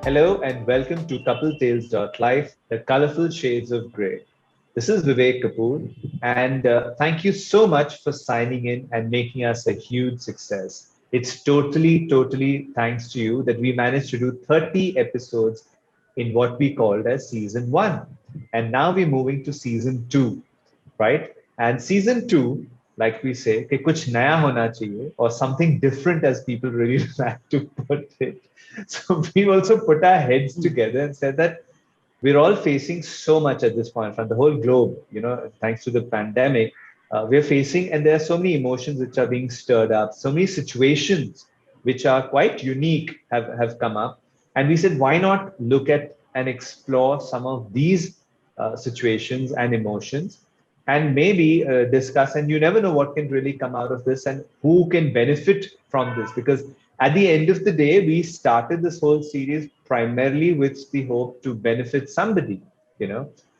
Hello and welcome to Couple Tales Life, the colorful shades of grey. This is Vivek Kapoor, and thank you so much for signing in and making us a huge success. It's totally thanks to you that we managed to do 30 episodes in what we called as season one. And now we're moving to season two, right? And season two, like we say, कि कुछ नया होना चाहिए, or something different as people really like to put it. So we also put our heads together and said that we're all facing so much at this point from the whole globe, thanks to the pandemic. We're facing, and there are so many emotions which are being stirred up, so many situations which are quite unique have come up. And we said, why not look at and explore some of these situations and emotions and maybe discuss, and you never know what can really come out of this and who can benefit from this, because at the end of the day we started this whole series primarily with the hope to benefit somebody.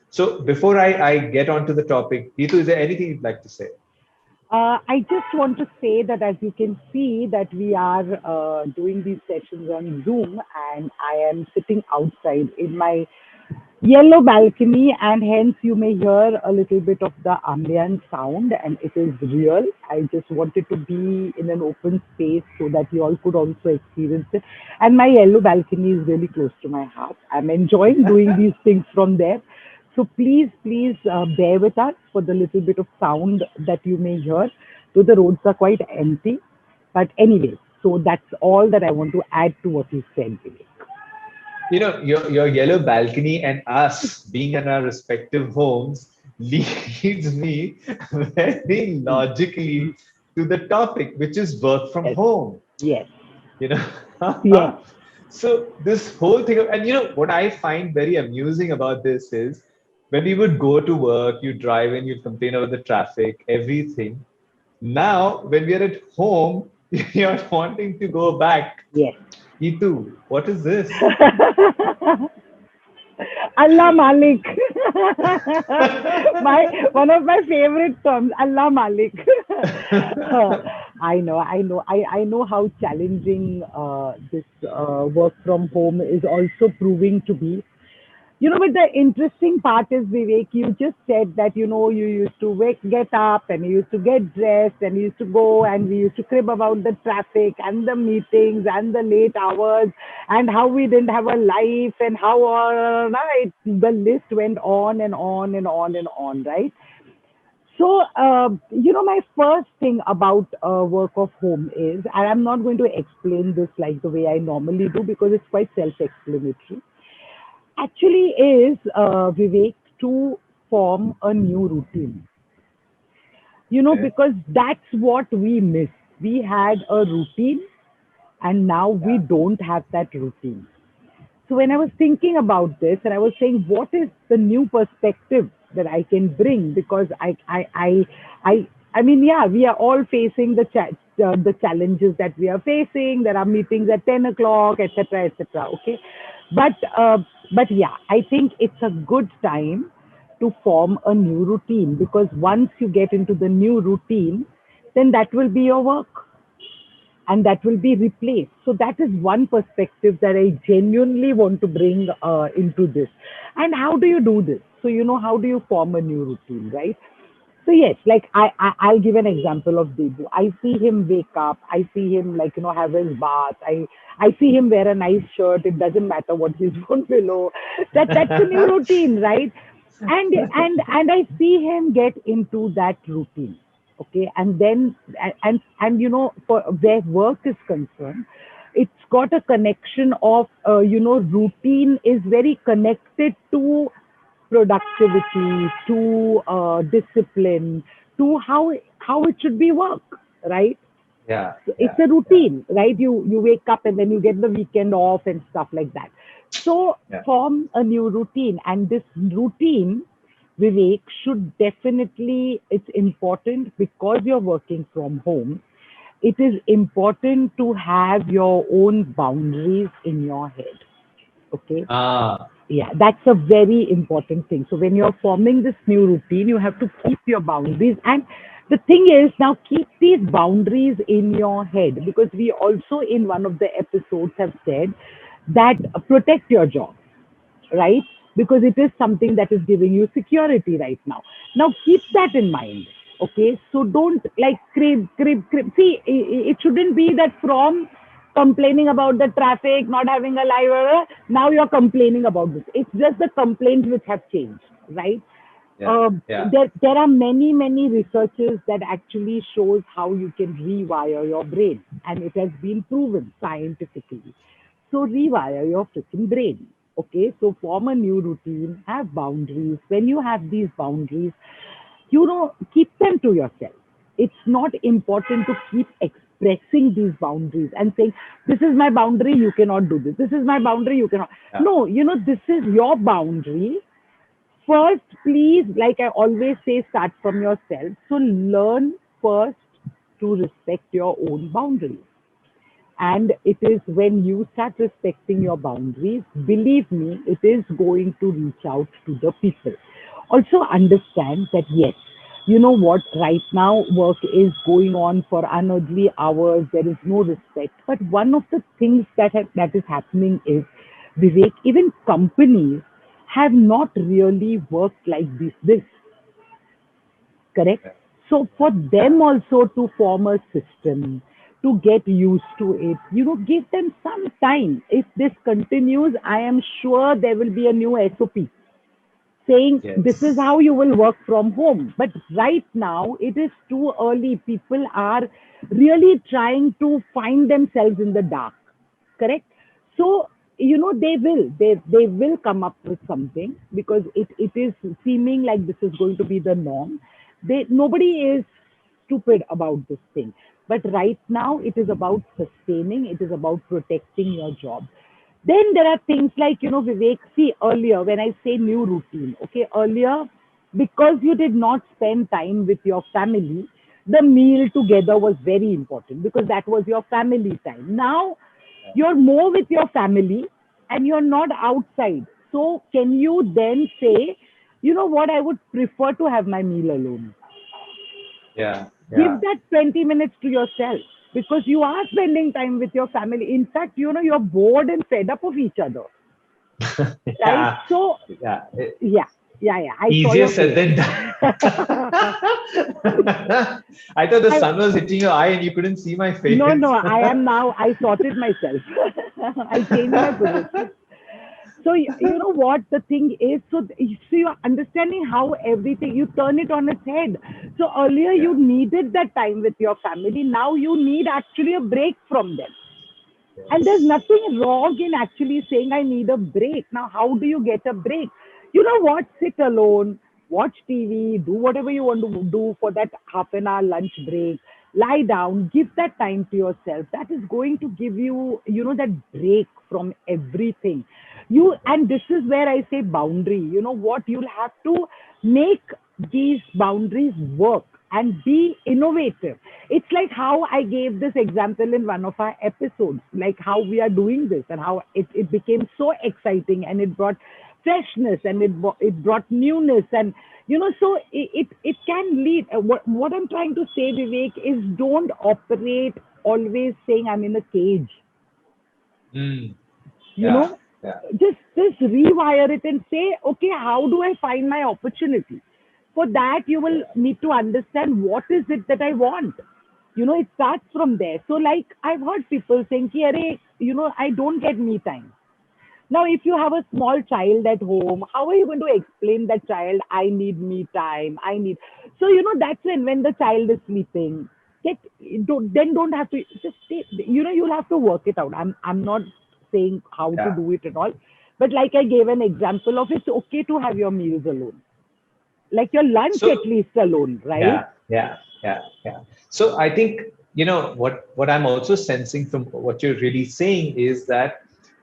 So before I get onto the topic, Neetu, is there anything you'd like to say? I just want to say that as you can see that we are doing these sessions on Zoom and I am sitting outside in my yellow balcony and hence you may hear a little bit of the ambient sound and it is real. I just wanted to be in an open space so that you all could also experience it. And my yellow balcony is really close to my heart. I'm enjoying doing these things from there. So please bear with us for the little bit of sound that you may hear. Though the roads are quite empty. But anyway, so that's all that I want to add to what you said, Vivek. Your yellow balcony and us being in our respective homes leads me very logically to the topic, which is work from Yes, home. yes, you yes. know so this whole thing and what I find very amusing about this is when we would go to work, you drive and you complain about the traffic, everything. Now when we're at home, you're wanting to go back. Yes. Itu, what is this? Allah Malik. my one of my favorite terms, Allah Malik. I know how challenging this work from home is also proving to be. But the interesting part is, Vivek, you just said that, you used to get up and you used to get dressed and you used to go and we used to crib about the traffic and the meetings and the late hours and how we didn't have a life and how the list went on and on and on and on, right? So, my first thing about work of home is, and I'm not going to explain this like the way I normally do because it's quite self-explanatory actually is, Vivek, to form a new routine. Okay. Because that's what we miss. We had a routine and now we Yeah. don't have that routine. So when I was thinking about this and I was saying, what is the new perspective that I can bring? Because I mean, yeah, we are all facing the challenges that we are facing. There are meetings at 10 o'clock, etc., etc. Okay, but uh, but yeah, I think it's a good time to form a new routine because once you get into the new routine, then that will be your work and that will be replaced. So that is one perspective that I genuinely want to bring into this. And how do you do this? So how do you form a new routine, right? So yes, like I'll give an example of Debu. I see him wake up. I see him like have his bath. I see him wear a nice shirt. It doesn't matter what he's worn below. That's a new routine, right? And I see him get into that routine. Okay, and then and for where work is concerned, it's got a connection of routine is very connected to productivity, to discipline, to how it should be work, right? Yeah, So it's yeah, a yeah, routine, right? You wake up and then you get the weekend off and stuff like that. So yeah. form a new routine, and this routine, Vivek, should definitely it's important because you're working from home. It is important to have your own boundaries in your head. Okay, Ah, yeah, that's a very important thing. So when you're forming this new routine, you have to keep your boundaries. And the thing is, now keep these boundaries in your head because we also in one of the episodes have said that protect your job, right? Because it is something that is giving you security right now. Now keep that in mind. Okay, so don't like crib. See, it shouldn't be that from complaining about the traffic, not having a live, now you're complaining about this. It's just the complaints which have changed, right? Yeah. Yeah. There are many researches that actually shows how you can rewire your brain, and it has been proven scientifically. So rewire your freaking brain. Okay, so form a new routine, have boundaries. When you have these boundaries, keep them to yourself. It's not important to keep expressing these boundaries and saying, this is my boundary, you cannot do this. This is my boundary, you cannot. Yeah. No, this is your boundary. First, please, like I always say, start from yourself. So learn first to respect your own boundaries. And it is when you start respecting your boundaries, believe me, it is going to reach out to the people. Also, understand that yes, you know what, right now work is going on for unearthly hours, there is no respect. But one of the things that is happening is, Vivek, even companies have not really worked like this, correct? Yeah. So for them also to form a system, to get used to it, give them some time. If this continues, I am sure there will be a new SOP saying this is Yes. how you will work from home. But right now, it is too early. People are really trying to find themselves in the dark, correct? So, they will come up with something because it is seeming like this is going to be the norm. Nobody is stupid about this thing. But right now, it is about sustaining, it is about protecting your job. Then there are things like, Vivek, see, earlier when I say new routine, okay, earlier, because you did not spend time with your family, the meal together was very important because that was your family time. Now you're more with your family and you're not outside. So can you then say, you know what, I would prefer to have my meal alone? Yeah. Give Yeah. that 20 minutes to yourself because you are spending time with your family. In fact, you're bored and fed up of each other, right? Yeah. So, Yeah. yeah, yeah. I saw Easier your said face. than done. I thought the I, sun was hitting your eye and you couldn't see my no, face. I am now, I sorted myself. I changed my position. So you know what the thing is. So you're understanding how everything you turn it on its head. So earlier you Yeah. needed that time with your family. Now you need actually a break from them. And there's Yes. nothing wrong in actually saying, I need a break. Now, how do you get a break? You know what? Sit alone, watch TV, do whatever you want to do for that half an hour lunch break. Lie down, give that time to yourself. That is going to give you, that break from everything. And this is where I say boundary. You know what? You'll have to make these boundaries work and be innovative. It's like how I gave this example in one of our episodes, like how we are doing this and how it became so exciting and it brought freshness and it brought newness. And, so it can lead. What I'm trying to say, Vivek, is don't operate always saying I'm in a cage, Mm. you Yeah. know, Yeah. just rewire it and say, okay, how do I find my opportunity? For that, you will Yeah. need to understand what is it that I want. It starts from there. So, like, I've heard people saying, Ki, Arey, I don't get me time. Now, if you have a small child at home, how are you going to explain that child, I need me time? I need. So, that's when the child is sleeping, get don't have to just stay, you'll have to work it out. I'm not saying how to Yeah. do it at all, but like I gave an example of, it's okay to have your meals alone, like your lunch So at least alone, right? yeah, yeah, yeah, yeah. So I think, what I'm also sensing from what you're really saying is that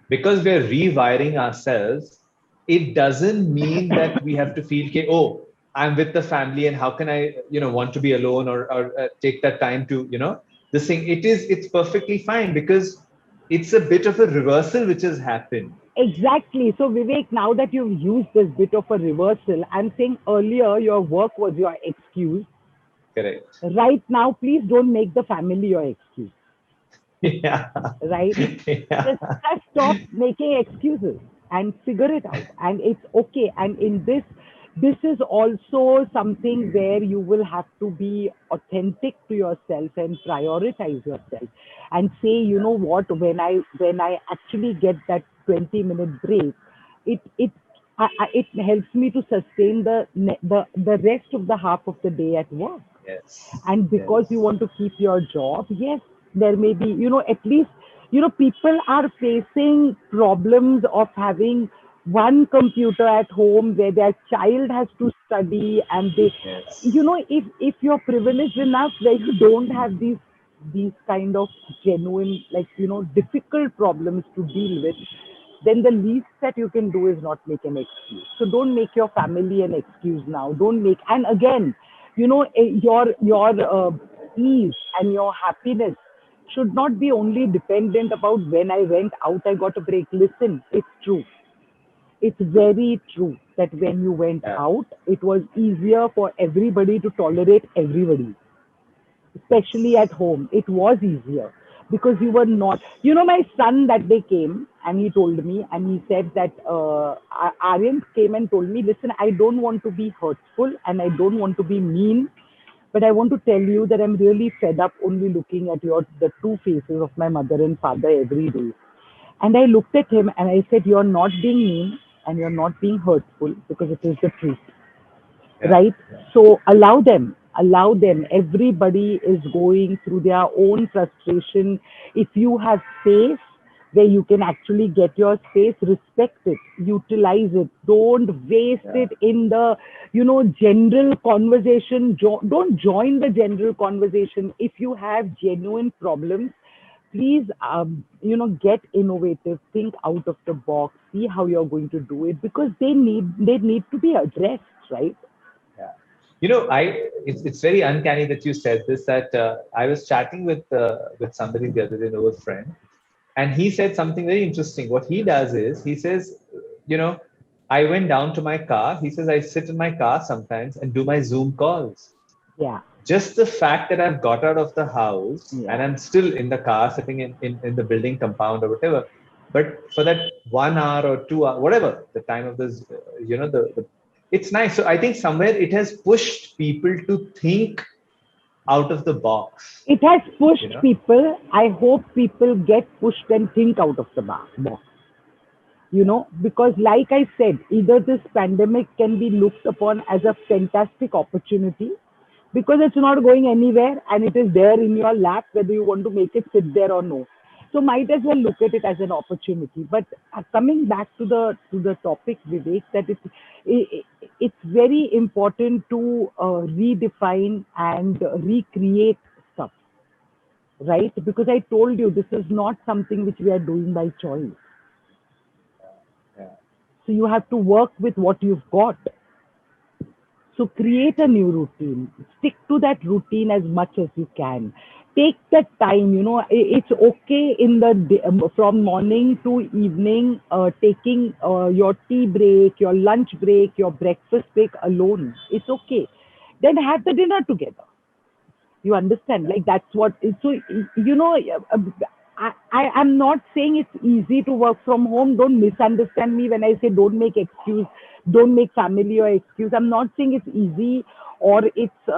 because we're rewiring ourselves, it doesn't mean that we have to feel, okay, oh, I'm with the family and how can I, want to be alone or take that time to, this thing. It's perfectly fine because it's a bit of a reversal which has happened. Exactly. So, Vivek, now that you've used this bit of a reversal, I'm saying earlier your work was your excuse. Correct. Right now, please don't make the family your excuse. Yeah. right? Yeah. Just stop making excuses and figure it out. And it's okay. And in this is also something where you will have to be authentic to yourself and prioritize yourself and say, you know what, when I actually get that 20-minute break, it it helps me to sustain the rest of the half of the day at work. Yes. And because you Yes. want to keep your job, yes, there may be, at least, people are facing problems of having one computer at home where their child has to study, and they, Yes. if you're privileged enough where you don't have these kind of genuine, like, difficult problems to deal with, then the least that you can do is not make an excuse. So don't make your family an excuse now. Don't make, and again, your ease and your happiness should not be only dependent about when I went out, I got a break. Listen, it's true. It's very true that when you went Yeah. out, it was easier for everybody to tolerate everybody, especially at home. It was easier because you were not. My son that day came and he told me, and he said that Aryan came and told me, listen, I don't want to be hurtful and I don't want to be mean, but I want to tell you that I'm really fed up only looking at the two faces of my mother and father every day. And I looked at him and I said, you're not being mean and you're not being hurtful because it is the truth, Yeah. right? So allow them. Everybody is going through their own frustration. If you have space where you can actually get your space, respect it, utilize it. Don't waste Yeah. it in the, general conversation. Don't join the general conversation. If you have genuine problems, please, get innovative, think out of the box, see how you're going to do it, because they need to be addressed, right? Yeah. It's very uncanny that you said this, that I was chatting with somebody the other day, an old friend, and he said something very interesting. What he does is he says, you know, I went down to my car. He says I sit in my car sometimes and do my Zoom calls. Yeah, Just the fact that I've got out of the house and yeah. I'm still in the car, sitting in the building compound or whatever, but for that 1 hour or 2 hour, whatever the time of this, it's nice. So I think somewhere it has pushed people to think out of the box, It has you pushed know? people. I hope people get pushed and think out of the box. Because like I said, either this pandemic can be looked upon as a fantastic opportunity because it's not going anywhere and it is there in your lap, whether you want to make it sit there or no. So might as well look at it as an opportunity. But coming back to the topic, Vivek, that it's very important to redefine and recreate stuff, right? Because I told you this is not something which we are doing by choice. Yeah, So you have to work with what you've got. So create a true. new routine. Stick to that routine as much as you can. Take that time. It's okay in the day, from morning to evening, taking your tea break, your lunch break, your breakfast break alone. It's okay. Then have the dinner together. You understand? Yeah. Like that's what. So I'm not saying it's easy to work from home. Don't misunderstand me when I say don't make excuse, don't make family your excuse. I'm not saying it's easy or it's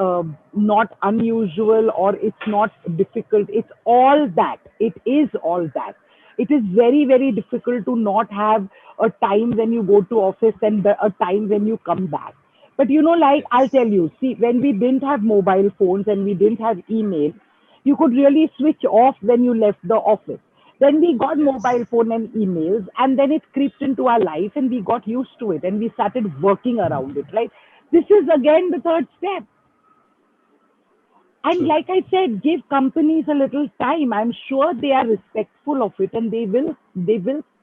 not unusual or it's not difficult. It's all that. It is all that. It is very, very difficult to not have a time when you go to office and a time when you come back. But like I'll Yes. tell you, see, when we didn't have mobile phones and we didn't have email, you could really switch off when you left the office. Then we got Yes. mobile phone and emails, and then it crept into our life, and we got used to it, and we started working around it. Right? This is again the third step. And True. like I said, give companies a little time. I'm sure they are respectful of it, and they will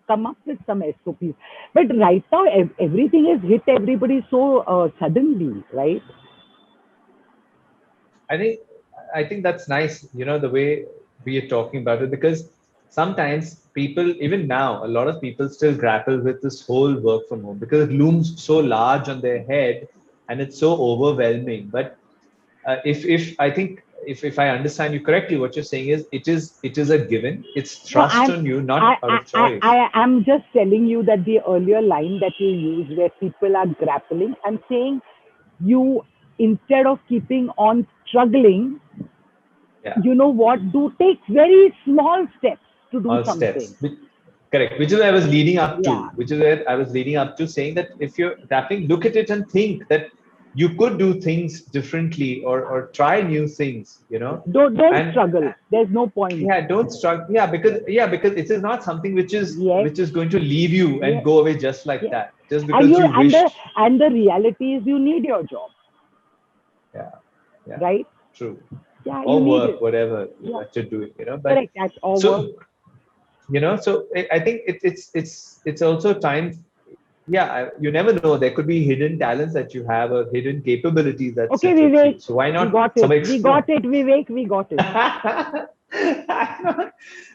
come up with some SOPs. But right now, everything is hit everybody so suddenly, right? I think I think that's nice, the way we are talking about it, because sometimes people, even now, a lot of people still grapple with this whole work from home because it looms so large on their head and it's so overwhelming. But if I think if I understand you correctly, what you're saying is it is a given. It's No, thrust on you, not out of choice. I am just telling you that the earlier line that you use, where people are grappling, I'm saying you, instead of keeping on struggling, Yeah. you know what? Do take very small steps to do All something. steps. Correct. Which is where I was leading up to. Yeah. Which is where I was leading up to, saying that if you're rapping, look at it and think that you could do things differently, or try new things. Don't And struggle. There's no point. yeah, don't struggle. Yeah, because it is not something which is Yes. which is going to leave you and Yes. go away just like Yes. that, just And because you you wished. and the reality is you need your job, Yeah, yeah, right? true. Yeah, you Or need work, it. whatever Yeah. that you're doing. But Correct. That's all work. so so I think it's also time. Yeah, you never know. There could be hidden talents that you have, or hidden capabilities that Okay, sits with you. Vivek. So why We not got it. somebody We got explore? it, Vivek. We got it.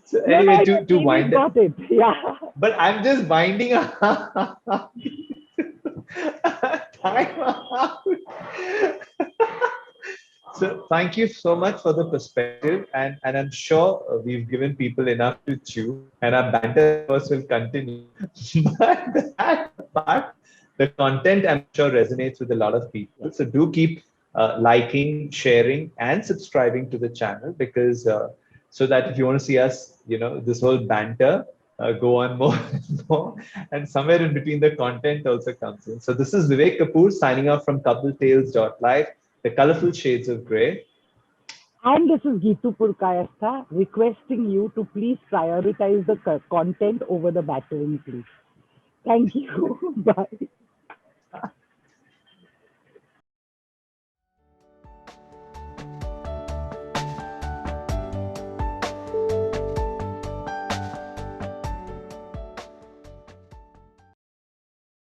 So No, no, anyway, to we wind it, got it. Yeah. but I'm just winding up. Time out. So thank you so much for the perspective, and I'm sure we've given people enough to chew, and our banter of course will continue. But that apart, the content I'm sure resonates with a lot of people. So do keep liking, sharing, and subscribing to the channel, because so that if you want to see us, this whole banter go on more and more, and somewhere in between the content also comes in. So this is Vivek Kapoor signing off from CoupleTales.live, the colorful shades of gray. And this is Gitu Purkayastha requesting you to please prioritize the content over the battering, please. Thank you. Bye.